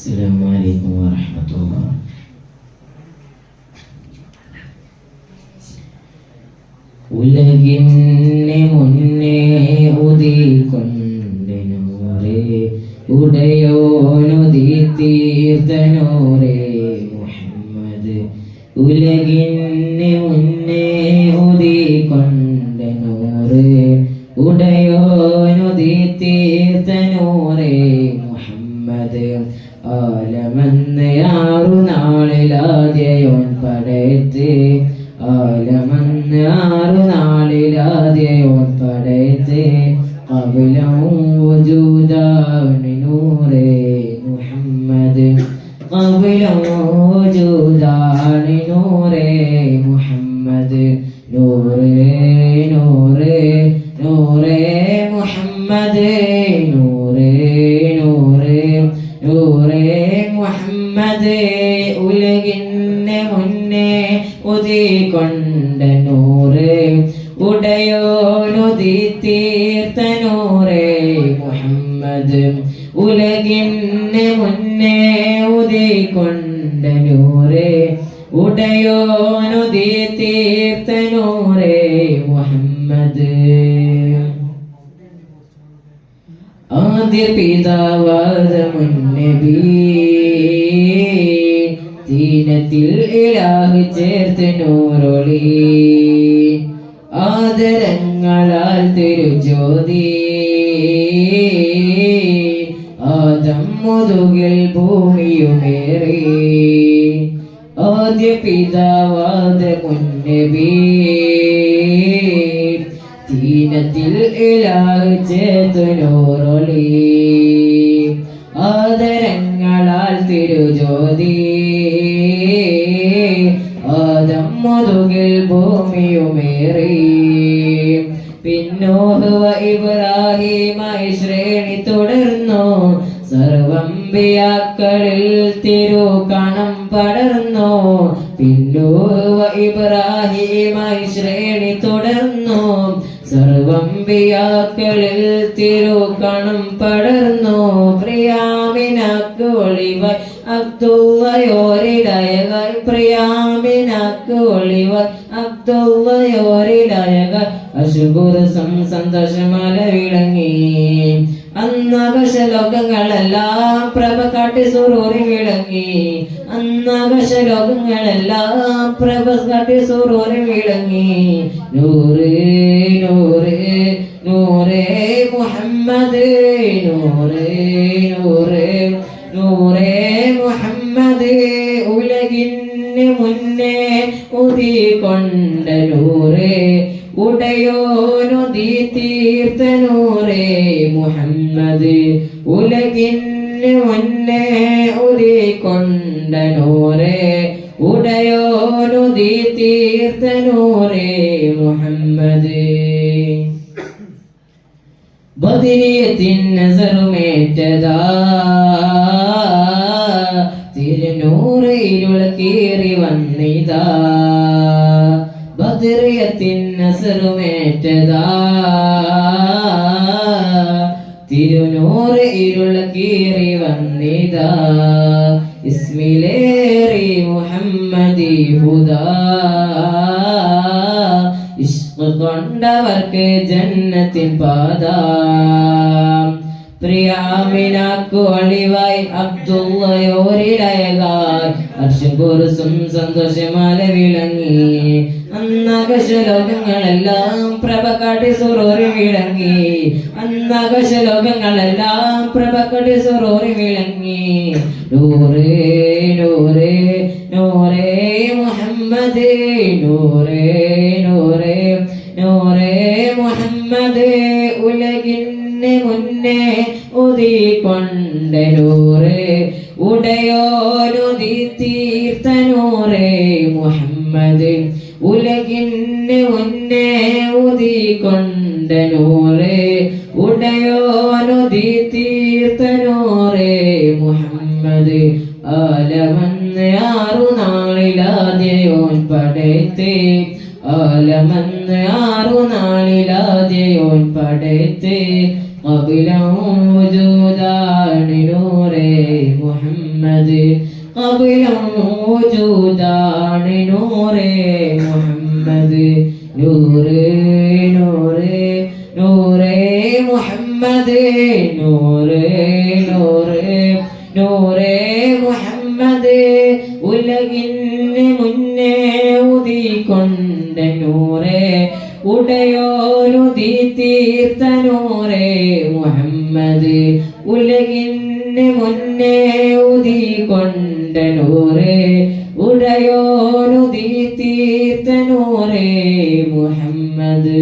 السلام عليكم ورحمة الله. ഉലകിന് മുന്നേ ഉദിക്കൊണ്ട നൂറേ ഉടയോനുദി തീർത്തനൂറേ മുഹമ്മദ്. ഉലകിന് മുന്നേ ഉദിക്കൊണ്ട നൂറേ ഉടയോനുദി തീർത്തനൂറേ മുഹമ്മദ്. ആലമെന്ന് ആറു നാളിലാദ്യയോൻ പടയത്ത്, ആലമെന്ന് ആറു നാളിലാദ്യയോൻ പടയത്ത്. ഖബലം വജൂദാണ് നൂറേ മുഹമ്മദ്, ഖബലം വജൂദാണ് നൂറേ മുഹമ്മദ്. നൂറേ നൂറേ നൂറേ മുഹമ്മദ്, നൂറേ നൂറേ നൂറേ മുഹമ്മദ്. ഉലകിന് മുന്നേ ഉദിക്കൊണ്ട നൂറേ ഉടയോനുദി തീർത്ത നൂറേ മുഹമ്മദ്. ഉലകിന് മുന്നേ ഉദിക്കൊണ്ട നൂറേ ഉടയോനുദി തീർത്ത നൂറേ മുഹമ്മദ്. ആദ്യ പിതാവാദമുന്നബി ദീനത്തിൽ ഇലാഹ് ചേർത്ത് നൂറൊളി. ആദരങ്ങളാൽ തിരുജ്യോതി ആദം മുതുകിൽ ഭൂമിയുമേറി. ആദ്യ പിതാവാദമുന്നബി ദീനത്തിൽ ഇലാഹ് ചേർത്ത് നൂറൊളി. ആദരങ്ങളാൽ തിരുജ്യോതി ആദം മുതുകിൽ ഭൂമിയുമേറി. പിന്നോഹ് ഇബ്രാഹിമായി ശ്രേണി തുടർന്നു, സർവംബിയാക്കളിൽ തിരുകണം പടർന്നു. പിന്നോഹ് ഇബ്രാഹിമായി ശ്രേണി തുടർന്നു, സർവംബിയാക്കളിൽ തിരുകണം പടർന്നു. പ്രിയാമിനാക്ക് ഒളിവായി അബ്ദുള്ളയോരിലയകൾ, പ്രിയാമിനാക്ക് ഒളിവായി അബ്ദുള്ളയോരിലയകൾ. അശുകുർ സന്തോഷമല വിളങ്ങി അന്നാകാശലോകങ്ങളെല്ലാം പ്രഭ കാട്ടി സുറൂറി വിളങ്ങി. അന്നാകാശലോകങ്ങളെല്ലാം പ്രഭ കാട്ടി സുറൂറി വിളങ്ങി. നൂറേ നൂറേ നൂറേ മുഹമ്മദ്, നൂറേ നൂറേ നൂറേ മുഹമ്മദ്. ഉലകിന് മുന്നേ ഉദിക്കൊണ്ട നൂറേ ഉടയോനുദി തീർത്ത നൂറേ മുഹമ്മദ്. ഉലകിന് മുന്നേ ഉദിക്കൊണ്ട നൂറേ ഉടയോനുദി തീർത്ത നൂറേ മുഹമ്മദ്. ബദരിയത്തിൻ നസറുമേറ്റതാ തിരുനൂറ് ഇരുൾ കീറി വന്നിതാ. ബദരിയത്തിൻ നസറുമേറ്റതാ തിരുനൂറ് ഇരുൾ കീറി വന്നിതാ. ഇസ്മിലേറി മുഹമ്മദി ഹുദാ, ഇഷ്ഖ് കൊണ്ടവർക്ക് ജന്നത്തിൻ പാത. പ്രിയാമിനാക്കു ഒളിവായി അബ്ദുള്ളയോരിലയകാർ, അർശുകുർസും സന്തോഷമാല വിളങ്ങി. അന്നാകാശലോകങ്ങളെല്ലാം പ്രഭ കാട്ടി സുറൂറി വിളങ്ങി. അന്നാകാശലോകങ്ങളെല്ലാം പ്രഭ കാട്ടി സുറൂറി വിളങ്ങി. നൂറേ നൂറേ നൂറേ മുഹമ്മദ്, നൂറേ നൂറേ നൂറേ മുഹമ്മദ്. ഉലകിന് മുന്നേ ഉദിക്കൊണ്ട നൂറേ ഉടയോനുദി തീർത്ത നൂറേ മുഹമ്മദ്. ഉലകിന് മുന്നേ ഉദിക്കൊണ്ട നൂറേ ഉടയോനുദി തീർത്ത നൂറേ മുഹമ്മദ്. ആലമെന്ന് ആറു നാളിലാദ്യയോൻ പടയത്ത്, ആലമെന്ന് ആറു നാളിലാദ്യ ആദ്യയോൻ പടത്ത് ഖബലഹു വജൂദാണ് നൂറേ മുഹമ്മദ് ഖബലഹു വജൂദാണ് നൂറേ മുഹമ്മദ് നൂറേ നൂറേ നൂറേ മുഹമ്മദ് നൂറേ നൂറേ നൂറേ മുഹമ്മദ് ഉലകിന് മുന്നേ ഉദിക്കൊണ്ട നൂറേ ഉടയോനുദി തീർത്ത നൂറേ മുഹമ്മദ് ഉലകിന് മുന്നേ ഉദിക്കൊണ്ട നൂറേ ഉടയോനുദി തീർത്ത നൂറേ മുഹമ്മദ്